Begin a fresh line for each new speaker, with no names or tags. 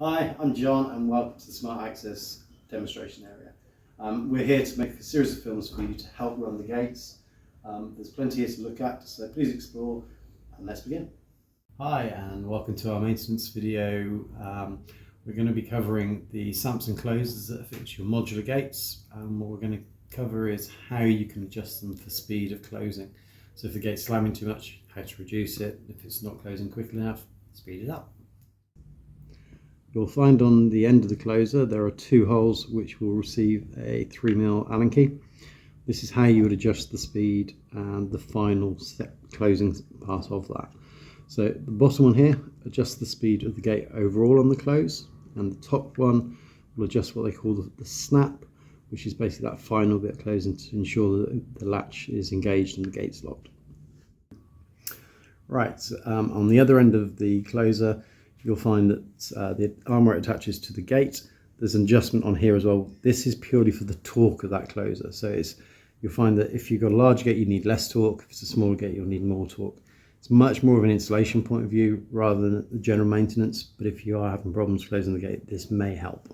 Hi, I'm John and welcome to the SmartAccess demonstration area. We're here to make a series of films for you to help run the gates. There's plenty here to look at, so please explore and let's begin. Hi and welcome to our maintenance video. We're going to be covering the Samson closers that fit your modular gates, and what we're going to cover is how you can adjust them for speed of closing. So if the gate's slamming too much, how to reduce it. If it's not closing quickly enough, speed it up. You'll find on the end of the closer there are two holes which will receive a 3mm Allen key. This is how you would adjust the speed and the final step closing part of that. So the bottom one here adjusts the speed of the gate overall on the close, and the top one will adjust what they call the snap, which is basically that final bit of closing to ensure that the latch is engaged and the gate's locked. Right, on the other end of the closer you'll find that the arm where it attaches to the gate, there's an adjustment on here as well. This is purely for the torque of that closer. So you'll find that if you've got a large gate you need less torque, if it's a smaller gate you'll need more torque. It's much more of an installation point of view rather than the general maintenance, but if you are having problems closing the gate, this may help.